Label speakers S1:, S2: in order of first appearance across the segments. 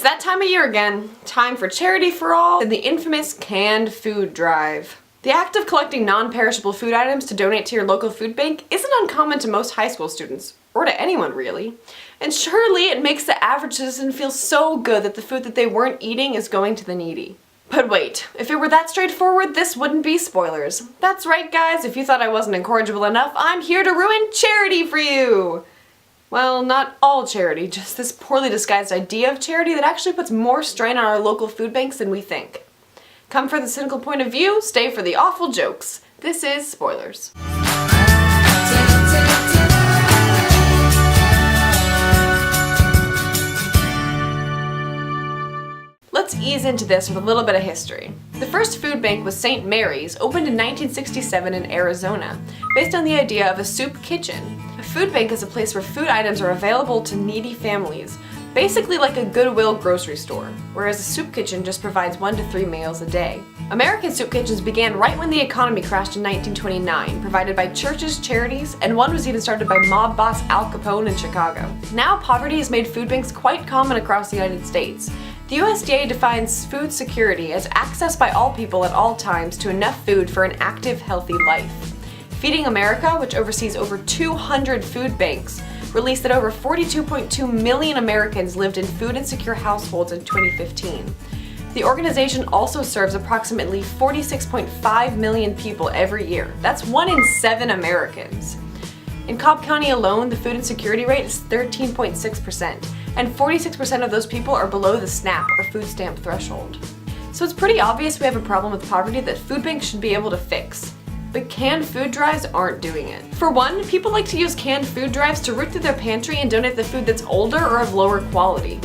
S1: that time of year again. Time for Charity for All and the infamous canned food drive. The act of collecting non-perishable food items to donate to your local food bank isn't uncommon to most high school students, or to anyone really. And surely it makes the average citizen feel so good that the food that they weren't eating is going to the needy. But wait, if it were that straightforward, this wouldn't be spoilers. That's right guys, if you thought I wasn't incorrigible enough, I'm here to ruin charity for you! Well, not all charity, just this poorly disguised idea of charity that actually puts more strain on our local food banks than we think. Come for the cynical point of view, stay for the awful jokes. This is Spoilers. Let's ease into this with a little bit of history. The first food bank was St. Mary's, opened in 1967 in Arizona, based on the idea of a soup kitchen. A food bank is a place where food items are available to needy families, basically like a Goodwill grocery store, whereas a soup kitchen just provides 1 to 3 meals a day. American soup kitchens began right when the economy crashed in 1929, provided by churches, charities, and one was even started by mob boss Al Capone in Chicago. Now poverty has made food banks quite common across the United States. The USDA defines food security as access by all people at all times to enough food for an active, healthy life. Feeding America, which oversees over 200 food banks, released that over 42.2 million Americans lived in food insecure households in 2015. The organization also serves approximately 46.5 million people every year. That's 1 in 7 Americans. In Cobb County alone, the food insecurity rate is 13.6%, and 46% of those people are below the SNAP or food stamp threshold. So it's pretty obvious we have a problem with poverty that food banks should be able to fix. But canned food drives aren't doing it. For one, people like to use canned food drives to root through their pantry and donate the food that's older or of lower quality.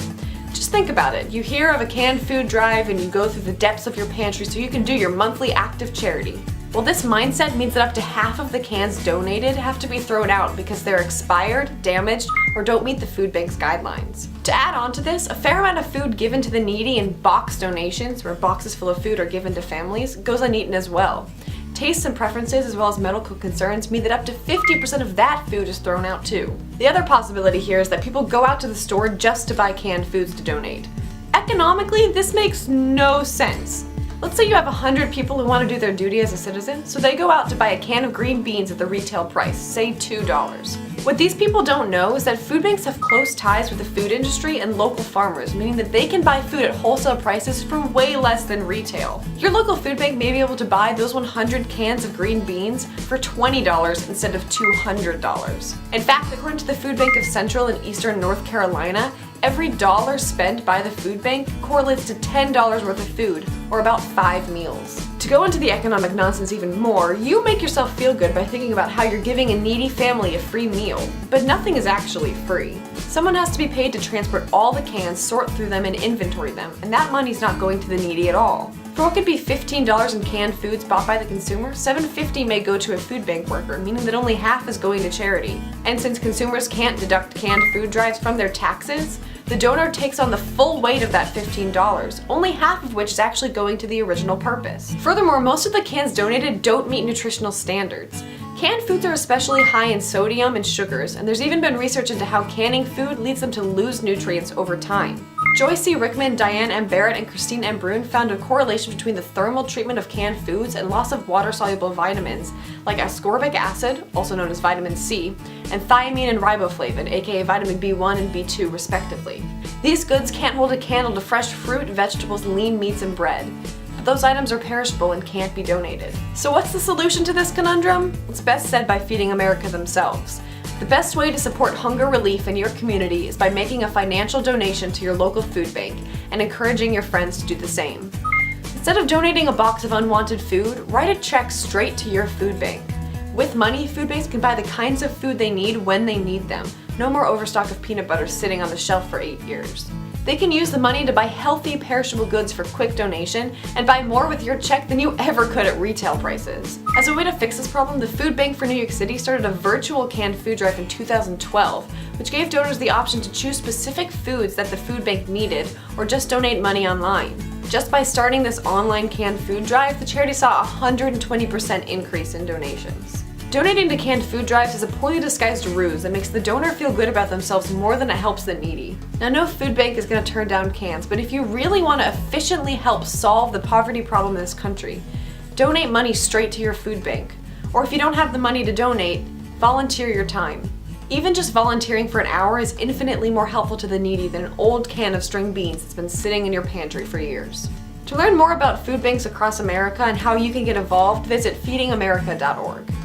S1: Just think about it. You hear of a canned food drive and you go through the depths of your pantry so you can do your monthly act of charity. Well, this mindset means that up to half of the cans donated have to be thrown out because they're expired, damaged, or don't meet the food bank's guidelines. To add on to this, a fair amount of food given to the needy in box donations, where boxes full of food are given to families, goes uneaten as well. Tastes and preferences as well as medical concerns mean that up to 50% of that food is thrown out too. The other possibility here is that people go out to the store just to buy canned foods to donate. Economically, this makes no sense. Let's say you have 100 people who want to do their duty as a citizen, so they go out to buy a can of green beans at the retail price, say $2. What these people don't know is that food banks have close ties with the food industry and local farmers, meaning that they can buy food at wholesale prices for way less than retail. Your local food bank may be able to buy those 100 cans of green beans for $20 instead of $200. In fact, according to the Food Bank of Central and Eastern North Carolina, every dollar spent by the food bank correlates to $10 worth of food, or about 5 meals. To go into the economic nonsense even more, you make yourself feel good by thinking about how you're giving a needy family a free meal. But nothing is actually free. Someone has to be paid to transport all the cans, sort through them, and inventory them, and that money's not going to the needy at all. For what could be $15 in canned foods bought by the consumer, $7.50 may go to a food bank worker, meaning that only half is going to charity. And since consumers can't deduct canned food drives from their taxes, the donor takes on the full weight of that $15, only half of which is actually going to the original purpose. Furthermore, most of the cans donated don't meet nutritional standards. Canned foods are especially high in sodium and sugars, and there's even been research into how canning food leads them to lose nutrients over time. Joy C. Rickman, Diane M. Barrett, and Christine M. Brune found a correlation between the thermal treatment of canned foods and loss of water-soluble vitamins like ascorbic acid, also known as vitamin C, and thiamine and riboflavin, aka vitamin B1 and B2 respectively. These goods can't hold a candle to fresh fruit, vegetables, lean meats, and bread. But those items are perishable and can't be donated. So what's the solution to this conundrum? It's best said by Feeding America themselves. The best way to support hunger relief in your community is by making a financial donation to your local food bank and encouraging your friends to do the same. Instead of donating a box of unwanted food, write a check straight to your food bank. With money, food banks can buy the kinds of food they need when they need them. No more overstock of peanut butter sitting on the shelf for 8 years. They can use the money to buy healthy, perishable goods for quick donation and buy more with your check than you ever could at retail prices. As a way to fix this problem, the Food Bank for New York City started a virtual canned food drive in 2012, which gave donors the option to choose specific foods that the food bank needed or just donate money online. Just by starting this online canned food drive, the charity saw a 120% increase in donations. Donating to canned food drives is a poorly disguised ruse that makes the donor feel good about themselves more than it helps the needy. Now, no food bank is going to turn down cans, but if you really want to efficiently help solve the poverty problem in this country, donate money straight to your food bank. Or if you don't have the money to donate, volunteer your time. Even just volunteering for an hour is infinitely more helpful to the needy than an old can of string beans that's been sitting in your pantry for years. To learn more about food banks across America and how you can get involved, visit feedingamerica.org.